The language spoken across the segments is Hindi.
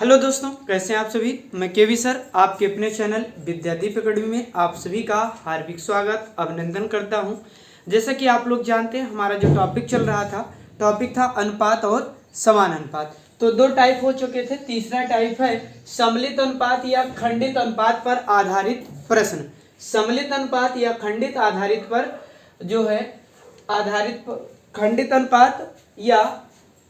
हेलो दोस्तों, कैसे हैं आप सभी। मैं केवी सर आपके अपने चैनल विद्यादीप अकेडमी में आप सभी का हार्दिक स्वागत अभिनंदन करता हूं। जैसा कि आप लोग जानते हैं, हमारा जो टॉपिक चल रहा था, टॉपिक था अनुपात और समान अनुपात। तो दो टाइप हो चुके थे, तीसरा टाइप है सम्मिलित अनुपात या खंडित अनुपात पर आधारित प्रश्न। सम्मिलित अनुपात या खंडित आधारित पर जो है खंडित अनुपात या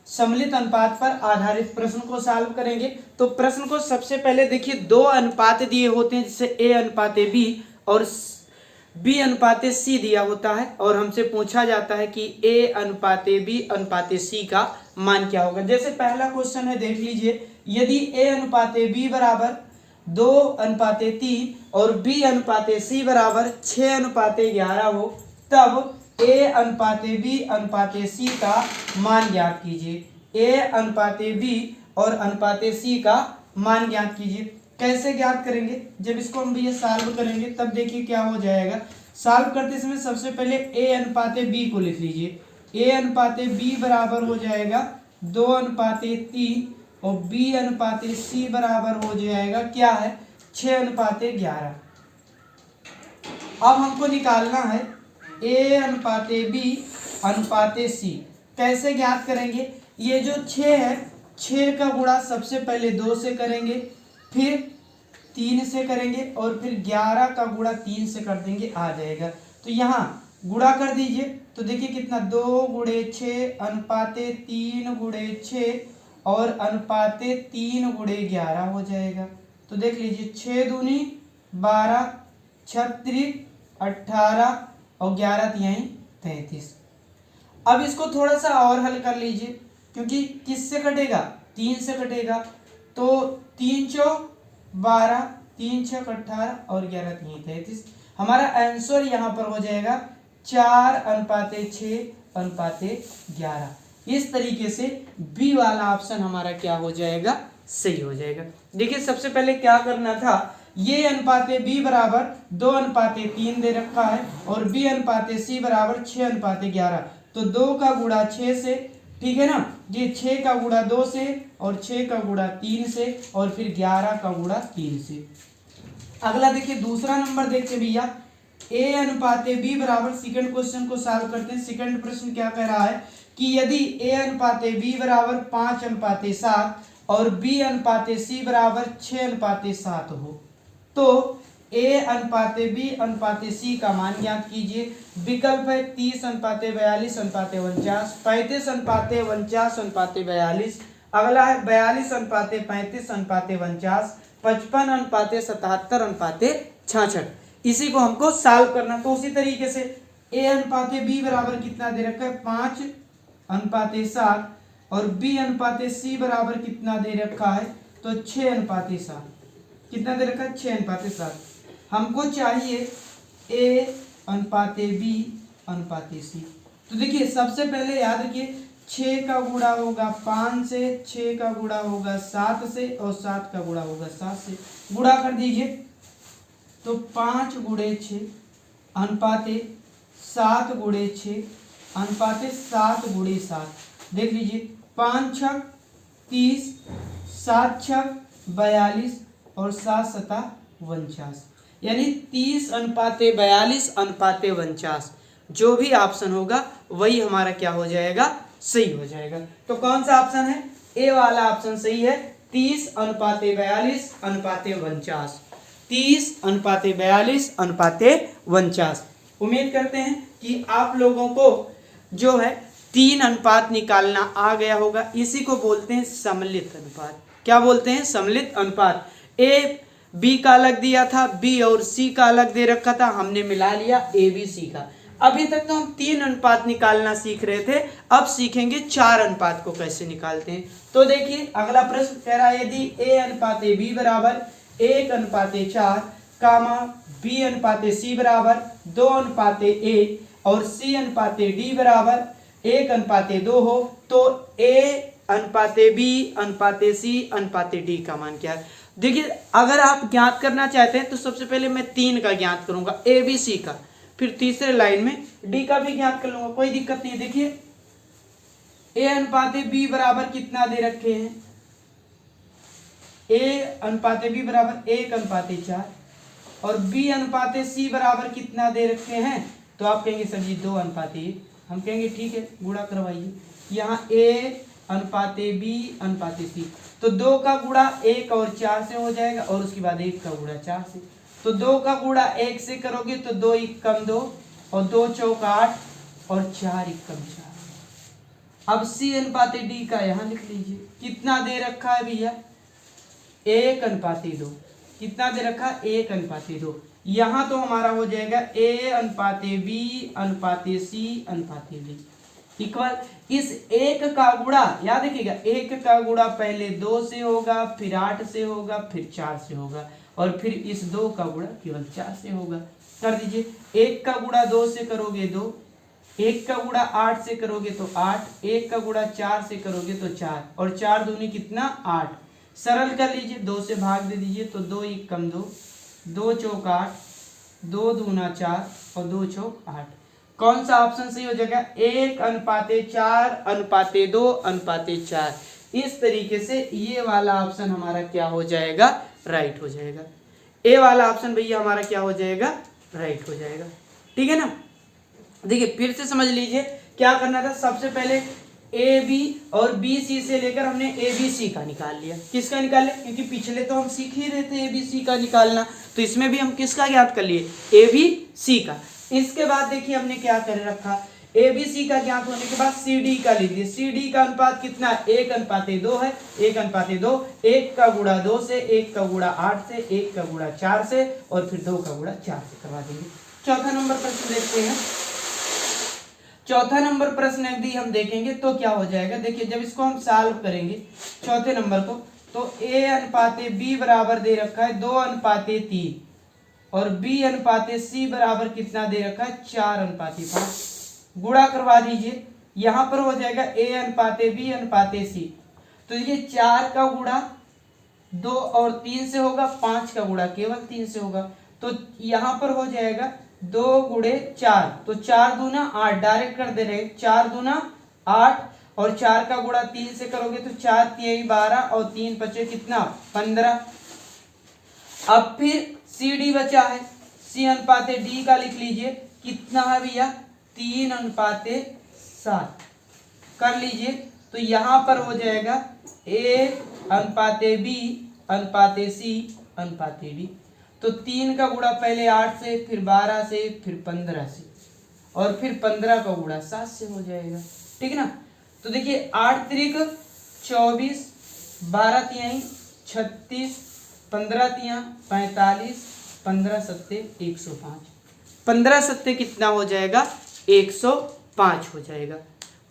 सम्मिलित अनुपात पर आधारित प्रश्न को सॉल्व करेंगे। तो प्रश्न को सबसे पहले देखिए, दो अनुपात दिए होते हैं, जैसे ए अनुपात बी और बी अनुपात सी दिया होता है, और हमसे पूछा जाता है कि ए अनुपात बी अनुपात सी का मान क्या होगा। जैसे पहला क्वेश्चन है, देख लीजिए, यदि ए अनुपात बी बराबर 2:3 और बी अनुपात सी बराबर 6:11 हो, तब ए अनुपात बी अनुपात सी का मान ज्ञात कीजिए। ए अनुपात बी और अनुपात सी का मान ज्ञात कीजिए। कैसे ज्ञात करेंगे, जब इसको हम ये सॉल्व करेंगे तब देखिए क्या हो जाएगा। सॉल्व करते समय सबसे पहले ए अनुपात बी को लिख लीजिए। ए अनुपात बी बराबर हो जाएगा 2:3 और बी अनुपात सी बराबर हो जाएगा क्या है, 6:11। अब हमको निकालना है ए अनुपात बी अनुपात सी। कैसे ज्ञात करेंगे, ये जो 6 है, 6 का गुणा सबसे पहले 2 से करेंगे, फिर 3 से करेंगे और फिर 11 का गुणा 3 से कर देंगे, आ जाएगा। तो यहाँ गुणा कर दीजिए तो देखिए कितना, 2 × 6 अनुपात 3 × 6 और अनुपात 3 × 11 हो जाएगा। तो देख लीजिए, 6 दूनी 12, 36, 18 और 11 तिहाई 33। अब इसको थोड़ा सा और हल कर लीजिए, क्योंकि किससे कटेगा, 3 से कटेगा। तो 3 चौक 12, 3 छक 18 और 11 तिहाई 33। हमारा आंसर यहाँ पर हो जाएगा 4:6:11। इस तरीके से बी वाला ऑप्शन हमारा क्या हो जाएगा, सही हो जाएगा। देखिए सबसे पहले क्या करना था, ये अनुपात बी बराबर 2:3 दे रखा है और बी अनुपात सी बराबर 6:11। तो 2 का गुणा 6 से, ठीक है ना, ये 6 का गुणा 2 से और 6 का गुणा 3 से और फिर 11 का गुणा 3 से। अगला देखिए, दूसरा नंबर देखते भैया, ए अनुपात बी बराबर, सेकंड क्वेश्चन को सॉल्व करते हैं। सेकंड प्रश्न क्या कह रहा है कि यदि ए अनुपात बी बराबर 5:7 और बी अनुपात सी बराबर 6:7 हो, तो ए अनुपात बी अनुपात सी का मान ज्ञात कीजिए। विकल्प है 30:42 अनुपात 49, 35:49 अनुपात 42, अगला है 42:35 अनुपात 49, 55:77 अनुपात 66। इसी को हमको सॉल्व करना। तो उसी तरीके से ए अनुपात बी बराबर कितना दे रखा है, 5:7 और बी अनुपात सी बराबर कितना दे रखा है, तो 6:7। कितना दे रखा है, 6:7। हमको चाहिए ए अनुपात बी अनुपात सी। तो देखिए सबसे पहले याद रखिए, 6 का गुणा होगा 5 से, 6 का गुणा होगा 7 से और 7 का गुणा होगा 7 से। गुणा कर दीजिए तो 5 × 6 अनुपात 7 × 6 अनुपात 7 × 7। देख लीजिए, 5 छक 30, 7 छक 42 और 7 सता 49, यानी 30:42 अनुपात 49। जो भी ऑप्शन होगा वही हमारा क्या हो जाएगा, सही हो जाएगा। तो कौन सा ऑप्शन है, ए वाला ऑप्शन सही है, 30:42 अनुपात 49। 30:42 अनुपात 49। उम्मीद करते हैं कि आप लोगों को जो है 3 अनुपात निकालना आ गया होगा। इसी को बोलते हैं सम्मिलित अनुपात। क्या बोलते हैं, सम्मिलित अनुपात। ए बी का अलग दिया था, बी और सी का अलग दे रखा था, हमने मिला लिया ए बी सी का। अभी तक तो हम 3 अनुपात निकालना सीख रहे थे, अब सीखेंगे 4 अनुपात को कैसे निकालते हैं। तो देखिए अगला प्रश्न कह रहा है, यदि ए अनुपात बी बराबर 1:4 कामा बी अनुपात सी बराबर 2:1 और सी अनुपात डी बराबर 1:2 हो, तो ए अनुपात बी अनुपात सी अनुपात डी का मान क्या है। देखिए अगर आप ज्ञात करना चाहते हैं तो सबसे पहले मैं 3 का ज्ञात करूंगा, ए बी सी का, फिर तीसरे लाइन में डी का भी ज्ञात कर लूंगा, कोई दिक्कत नहीं है। देखिए ए अनुपात बी बराबर कितना दे रखे हैं, A/B बराबर 1/4 और B/C बराबर कितना दे रखे हैं, तो आप कहेंगे सर जी 2/1। हम कहेंगे ठीक है, गुणा करवाइए। यहाँ A/B/C, तो 2 का गुणा 1 और 4 से हो जाएगा और उसके बाद 1 का गुणा 4 से। तो 2 का गुणा 1 से करोगे तो 2 × 2 और 2 चौक 8 और 4 × 4। अब C/D का यहाँ लिख लीजिए, कितना दे रखा है भैया 1/2। कितना दे रखा है 1/2। यहाँ तो हमारा हो जाएगा A/B/C/D इक्वल इस 1 का गुणा, याद रखिएगा 1 का गुणा पहले 2 से होगा, फिर 8 से होगा, फिर 4 से होगा और फिर इस 2 का गुणा केवल 4 से होगा। कर दीजिए, 1 का गुणा 2 से करोगे 2, 1 का गुणा 8 से करोगे तो 8, 1 का गुणा 4 से करोगे तो 4 और 4 दूनी कितना 8। सरल कर लीजिए, 2 से भाग दे दीजिए तो 2 × 2, 2 चौक 8, 2 दूना 4 और 2 चौक 8। कौन सा ऑप्शन सही हो जाएगा 1/4/2/4। इस तरीके से ये वाला ऑप्शन हमारा क्या हो जाएगा, राइट हो जाएगा। ए वाला ऑप्शन भैया हमारा क्या हो जाएगा, राइट हो जाएगा। ठीक है ना। देखिए फिर से समझ लीजिए क्या करना था। सबसे पहले AB और BC से लेकर हमने ABC का निकाल लिया। किसका निकाल लिया, क्योंकि पिछले तो हम सीख ही रहे थे ABC का निकालना, तो इसमें भी हम किसका ज्ञात कर लिए ABC का। इसके बाद देखिए हमने क्या कर रखा, ABC का ज्ञात होने के बाद CD का लीजिए। CD का अनुपात कितना 1/2 है, 1/2, 1 का गुणा 2 से, 1 का गुणा 8 से, 1 का गुणा 4 से और फिर 2 का गुणा 4 से करवा देंगे। चौथा नंबर प्रश्न देखते हैं। चौथा नंबर प्रश्न यदि हम देखेंगे तो क्या हो जाएगा, देखिए जब इसको हम सॉल्व करेंगे चौथे नंबर को, तो A/B बराबर दे रखा है 2/3 और B/C बराबर कितना दे रखा है 4/5। गुणा करवा दीजिए, यहां पर हो जाएगा A/B/C। तो ये 4 का गुणा 2 और 3 से होगा, 5 का गुणा केवल 3 से होगा, तो यहां पर हो जाएगा 2 × 4, तो 4 दूना 8, डायरेक्ट कर दे रहे 4 दूना 8 और 4 का गुणा 3 से करोगे तो 4 × 3 = 12 और 3 बचे कितना 15। अब फिर CD बचा है, C/D का लिख लीजिए, कितना है भैया 3/7 कर लीजिए। तो यहां पर हो जाएगा A/B/C/D। तो 3 का गुणा पहले 8 से, फिर 12 से, फिर 15 से और फिर 15 का गुणा 7 से हो जाएगा। ठीक है ना। तो देखिए 8 त्रिक 24, 12 तिहाई 36, 15 तिया 45, 15 सत्ते 105। 15 सत्ते कितना हो जाएगा 105 हो जाएगा।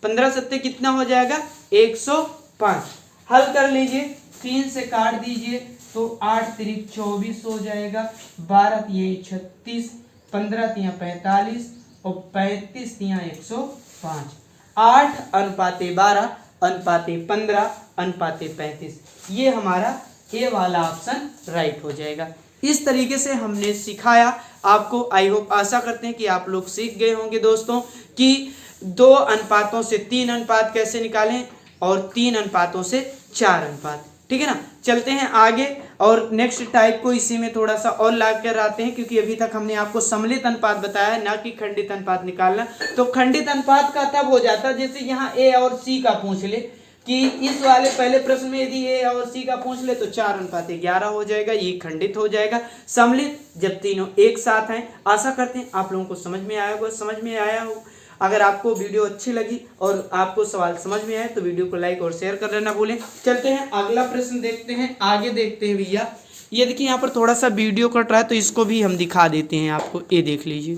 15 सत्ते कितना हो जाएगा 105। हल कर लीजिए, 3 से काट दीजिए तो 8 त्रिक 24 हो जाएगा, 12 तिहाई 36, 15 तिया 45 और 35 तिया 105। 8/12/15/35 ये हमारा ए वाला ऑप्शन राइट हो जाएगा। इस तरीके से हमने सिखाया आपको। आई होप, आशा करते हैं कि आप लोग सीख गए होंगे दोस्तों कि 2 अनुपातों से 3 अनुपात कैसे निकालें और 3 अनुपातों से 4 अनुपात। ठीक है ना। चलते हैं आगे और नेक्स्ट टाइप को इसी में थोड़ा सा और ला कर आते हैं, क्योंकि अभी तक हमने आपको सम्मिलित अनुपात बताया है, ना कि खंडित अनुपात निकालना। तो खंडित अनुपात का तब हो जाता है जैसे यहाँ A और C का पूछ ले, कि इस वाले पहले प्रश्न में यदि A और C का पूछ ले तो 4/11 हो जाएगा, ये खंडित हो जाएगा। सम्मिलित जब तीनों एक साथ हैं। आशा करते हैं आप लोगों को समझ में आया होगा, समझ में आया हो। अगर आपको वीडियो अच्छी लगी और आपको सवाल समझ में आए तो वीडियो को लाइक और शेयर कर लेना भूलें। चलते हैं अगला प्रश्न देखते हैं, आगे देखते हैं भैया। ये देखिए यहाँ पर थोड़ा सा वीडियो कट रहा है तो इसको भी हम दिखा देते हैं आपको, ये देख लीजिए।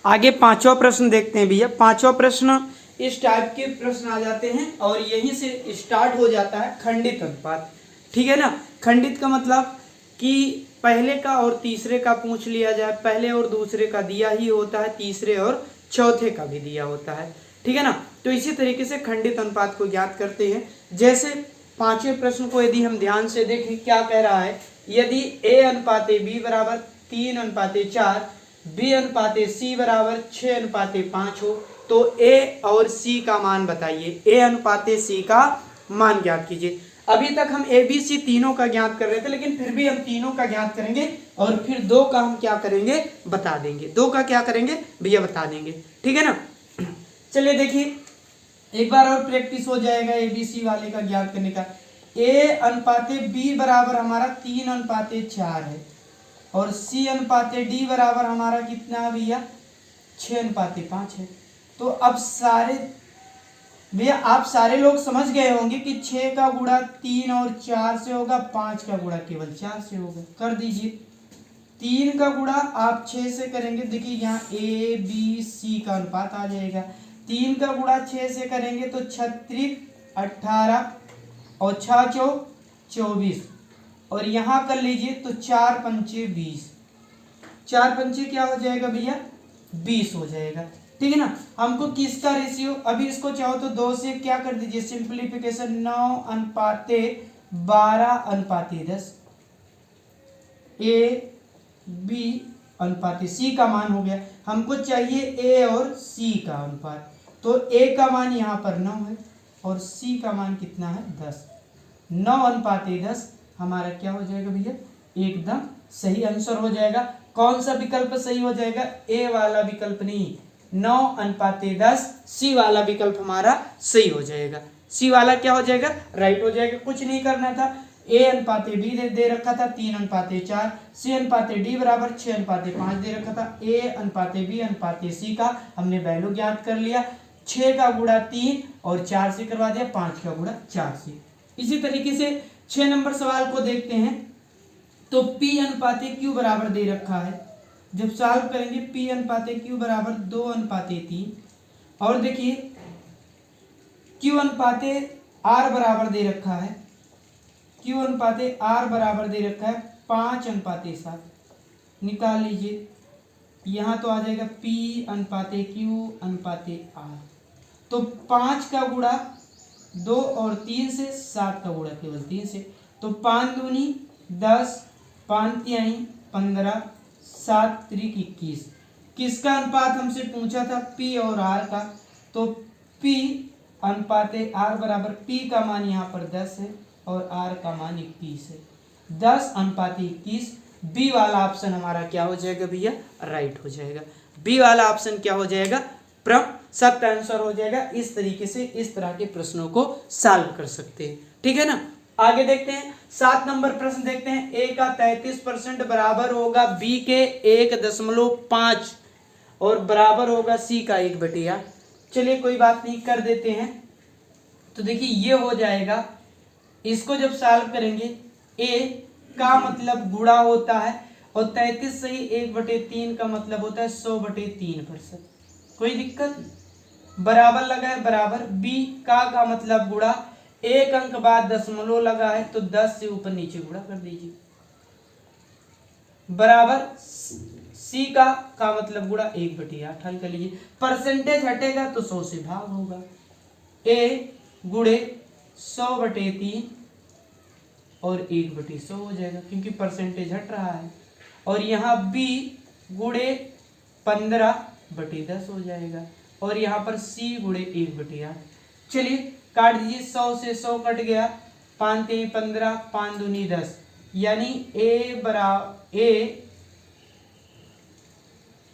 आगे 5वां प्रश्न देखते हैं भैया। 5वां प्रश्न इस टाइप के प्रश्न आ जाते हैं और यहीं से स्टार्ट हो जाता है खंडित अनुपात। ठीक है ना। खंडित का मतलब कि पहले का और तीसरे का पूछ लिया जाए, पहले और दूसरे का दिया ही होता है, तीसरे और चौथे का भी दिया होता है। ठीक है ना। तो इसी तरीके से खंडित अनुपात को ज्ञात करते हैं। जैसे 5वें प्रश्न को यदि हम ध्यान से देखें, क्या कह रहा है, यदि A/B बराबर 3/4, B/C बराबर 6/5 हो तो ए और सी का मान बताइए, ए अनुपाते सी का मान ज्ञात कीजिए। अभी तक हम ए बी सी तीनों का ज्ञात कर रहे थे, लेकिन फिर भी हम तीनों का ज्ञात करेंगे और फिर दो का हम क्या करेंगे, बता देंगे। दो का क्या करेंगे भैया, बता देंगे, ठीक है ना। चलिए देखिए एक बार और प्रैक्टिस हो जाएगा ए बी सी वाले का ज्ञात करने का। ए अनुपाते बी बराबर हमारा 3:4 है और सी अनुपाते डी बराबर हमारा कितना भैया 6:5 है। तो अब सारे भैया आप सारे लोग समझ गए होंगे कि 6 का गुणा 3 और 4 से होगा, 5 का गुणा केवल 4 से होगा। कर दीजिए। 3 का गुणा आप 6 से करेंगे, देखिए यहाँ ए बी सी का अनुपात आ जाएगा। 3 का गुणा 6 से करेंगे तो 36 18 और 6 24 और यहाँ कर लीजिए तो 4 पंचे 20, 4 पंचे क्या हो जाएगा भैया 20 हो जाएगा, ठीक है ना। हमको किसका रेशियो, अभी इसको चाहो तो 2 से क्या कर दीजिए सिंप्लीफिकेशन, 9:12:10 ए बी अनुपात सी का मान हो गया। हमको चाहिए ए और सी का अनुपात, तो ए का मान यहाँ पर 9 है और सी का मान कितना है 10। 9:10 हमारा क्या हो जाएगा भैया, एकदम सही आंसर हो जाएगा। कौन सा विकल्प सही हो जाएगा, ए वाला विकल्प नहीं, 9:10 सी वाला विकल्प हमारा सही हो जाएगा। सी वाला क्या हो जाएगा, राइट हो जाएगा। कुछ नहीं करना था, ए अनुपाते बी दे रखा था 3:4, सी अनुपाते डी बराबर 6:5 दे रखा था। ए अनुपाते बी अनुपाते सी का हमने वैल्यू ज्ञात कर लिया, 6 का गुणा 3 और 4 से करवा दिया, 5 का गुणा 4 से। इसी तरीके से 6 नंबर सवाल को देखते हैं। तो P अनुपाते Q बराबर दे रखा है, जब सॉल्व करेंगे P अनुपाते Q बराबर 2:3 और देखिए Q अनुपाते R बराबर दे रखा है, Q अनुपाते R बराबर दे रखा है 5:7। निकाल लीजिए, यहाँ तो आ जाएगा P अनुपाते Q अनुपाते R। तो 5 का गुणा 2 और 3 से, 7 का गुणा केवल 3 से, तो 5 दूनी 10, 5 तिहाई 15, 7 त्रिक 21। किसका अनुपात हमसे पूछा था, P और R का। तो P अनुपाते R बराबर P का मान यहाँ पर 10 है और R का मान 21 है। 10:21 बी वाला ऑप्शन हमारा क्या हो जाएगा भैया, राइट हो जाएगा। बी वाला ऑप्शन क्या हो जाएगा, प्रम सत्य आंसर हो जाएगा। इस तरीके से इस तरह के प्रश्नों को सॉल्व कर सकते हैं, ठीक है ना। आगे देखते हैं 7 नंबर प्रश्न देखते हैं। ए का 33% बराबर होगा बी के 1.5 और बराबर होगा सी का 1/8। चलिए कोई बात नहीं, कर देते हैं। तो देखिए ये हो जाएगा, इसको जब सॉल्व करेंगे ए का मतलब गुणा होता है और 33 सही 1/3 का मतलब होता है 100/3%। कोई दिक्कत, बराबर लगा है बराबर, बी का मतलब गुणा, एक अंक बाद दशमलव लगा है तो 10 से ऊपर नीचे गुणा कर दीजिए, बराबर सी का मतलब गुणा 1/8। हल कर लीजिए, परसेंटेज हटेगा तो 100 से भाग होगा, ए गुणे 100/3 और 1/100 हो जाएगा क्योंकि परसेंटेज हट रहा है। और यहाँ बी गुणे 15/10 हो जाएगा और यहाँ पर सी गुणे 1/8। चलिए काट दीजिए, 100 से 100 कट गया, 5 3 15, 5 दूनी 10, यानी ए बराबर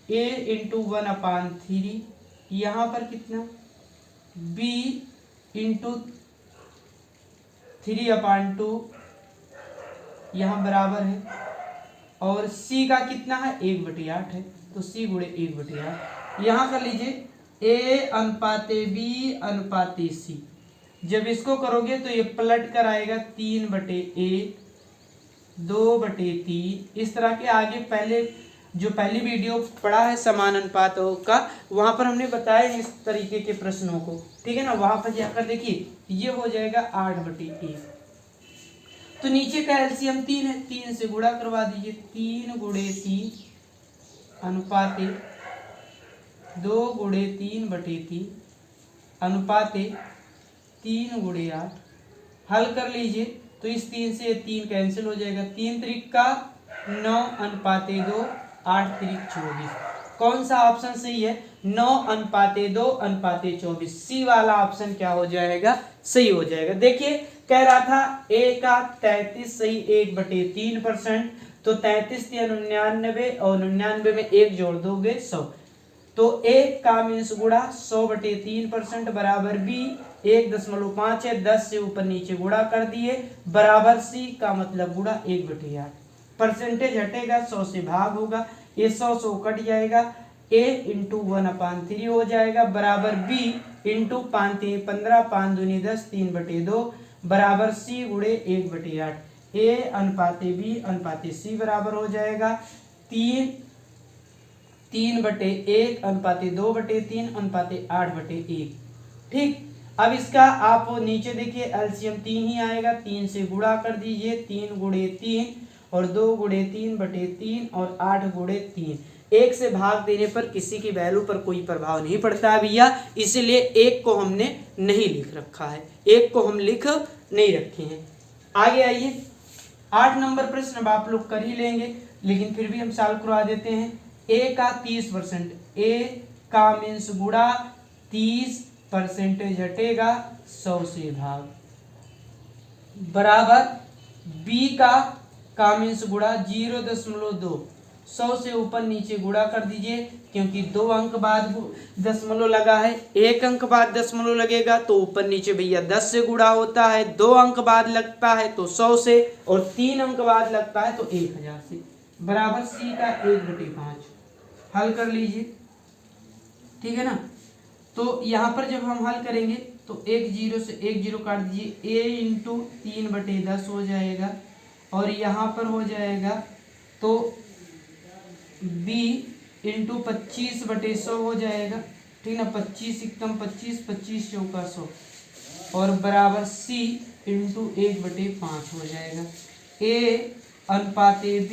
ए इंटू 1/3, यहाँ पर कितना बी इंटू 3/2 यहाँ बराबर है और सी का कितना है 1/8 है, तो सी गुणे 1/8। यहाँ कर लीजिए ए अनुपाते बी अनुपाते सी, जब इसको करोगे तो ये पलट कर आएगा 3/1 2/3। इस तरह के आगे पहले जो पहली वीडियो पढ़ा है समान अनुपातों का, वहां पर हमने बताया इस तरीके के प्रश्नों को, ठीक है ना। वहां पर जाकर देखिए ये हो जाएगा 8/1। तो नीचे का एलसीएम 3 है, 3 से गुणा करवा दीजिए, 3 गुणे 3 अनुपाते 2 गुणे 3/3 अनुपाते 3 गुणे 8। हल कर लीजिए तो इस 3 से 3 कैंसिल हो जाएगा, 3 त्रिक का 9 अनुपाते 2, 8 त्रिक 24। कौन सा ऑप्शन सही है, 9:2:24। सी वाला ऑप्शन क्या हो जाएगा, सही हो जाएगा। देखिए कह रहा था ए का 33 सही 1/3%, तो 33 × 99 और 99 में 1 जोड़ दोगे 100, तो ए का मीन्स गुड़ा 100/3% बराबर बी 1.5 है, 10 से ऊपर नीचे गुड़ा कर दिए बराबर सी का मतलब गुड़ा 1/8। परसेंटेज हटेगा 100 से भाग होगा, ये 100 कट जाएगा, a इंटू 1/3 हो जाएगा बराबर b इंटू 5 × 15 5 दूनी 10 3/2 बराबर c गुड़े 1/8। a अनुपाते b अनुपाते c बराबर हो जाएगा 3/1 अनुपाते 2/3 अनुपाते 8/1। ठीक, अब इसका आप नीचे देखिए एलसीएम 3 ही आएगा, 3 से गुणा कर दीजिए, 3 × 3 और 2 × 3/3 और 8 × 3। एक से भाग देने पर किसी की वैल्यू पर कोई प्रभाव नहीं पड़ता है भैया, इसीलिए एक को हमने नहीं लिख रखा है, एक को हम लिख नहीं रखे हैं। आगे आइए 8 नंबर प्रश्न अब आप लोग कर ही लेंगे, लेकिन फिर भी हम सॉल्व करवा देते हैं। ए का 30%, ए का मीन्स गुड़ा 30% हटेगा 100 से भाग बराबर बी का मीन्स गुड़ा 0.2, 100 से ऊपर नीचे गुणा कर दीजिए, क्योंकि 2 अंक बाद दशमलव लगा है, 1 अंक बाद दशमलव लगेगा तो ऊपर नीचे भैया 10 से गुणा होता है, 2 अंक बाद लगता है तो 100 से, और 3 अंक बाद लगता है तो 1000 से बराबर सी का 1/5। हल कर लीजिए, ठीक है ना। तो यहाँ पर जब हम हल करेंगे तो 1 0 से 1 0 काट दीजिए, a इंटू 3/10 हो जाएगा, और यहाँ पर हो जाएगा तो b इंटू 25/100 हो जाएगा, ठीक ना, 25 एकदम 25 25 चौका 100 और बराबर c इंटू 1/5 हो जाएगा। a अनुपाते b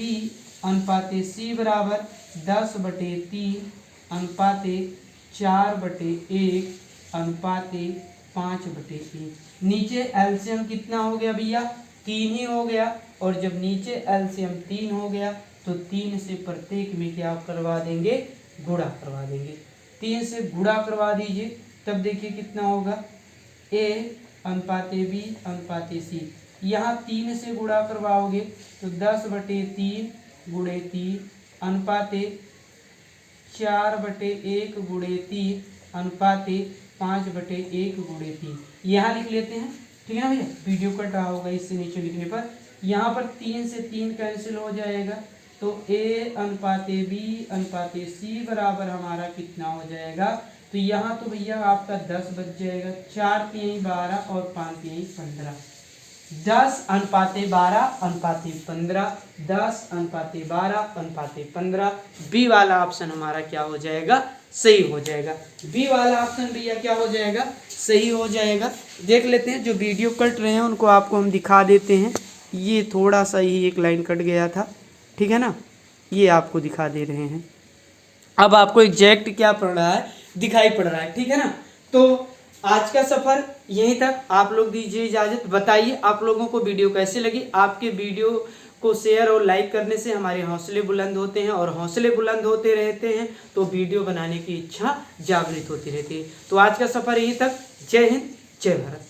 अनुपाते c बराबर 10/3 अनुपाते 4/1 अनुपाते 5/1। नीचे एलसीएम कितना हो गया भैया, 3 ही हो गया, और जब नीचे एलसीएम 3 हो गया तो 3 से प्रत्येक में क्या करवा देंगे, गुणा करवा देंगे। 3 से गुणा करवा दीजिए, तब देखिए कितना होगा, a अनुपाते b अनुपाते c। यहाँ 3 से गुणा करवाओगे तो 10/3 गुणे 3 अनुपाते 4/1 गुणे 3 अनुपाते 5/1 गुणे 3। यहाँ लिख लेते हैं, ठीक है ना भैया, वीडियो कट रहा होगा इससे नीचे लिखने पर। यहाँ पर 3 से 3 कैंसिल हो जाएगा, तो a अनुपाते b अनुपाते c बराबर हमारा कितना हो जाएगा, तो यहाँ तो भैया आपका 10 बच जाएगा, 4 3 12 और 5 3 15, 10 अनुपाते 12 अनुपाते 15, 10 अनुपाते 12 अनुपाते 15। बी वाला ऑप्शन हमारा क्या हो जाएगा, सही हो जाएगा। बी वाला ऑप्शन भैया क्या हो जाएगा, सही हो जाएगा। देख लेते हैं, जो वीडियो कट रहे हैं उनको आपको हम दिखा देते हैं। ये थोड़ा सा ही एक लाइन कट गया था, ठीक है ना, ये आपको दिखा दे रहे हैं। अब आपको एग्जैक्ट क्या पड़ रहा है, दिखाई पड़ रहा है, ठीक है ना। तो आज का सफर यहीं तक, आप लोग दीजिए इजाजत। बताइए आप लोगों को वीडियो कैसे लगी। आपके वीडियो को शेयर और लाइक करने से हमारे हौसले बुलंद होते हैं, और हौसले बुलंद होते रहते हैं तो वीडियो बनाने की इच्छा जागृत होती रहती है। तो आज का सफर यहीं तक। जय हिंद, जय भारत।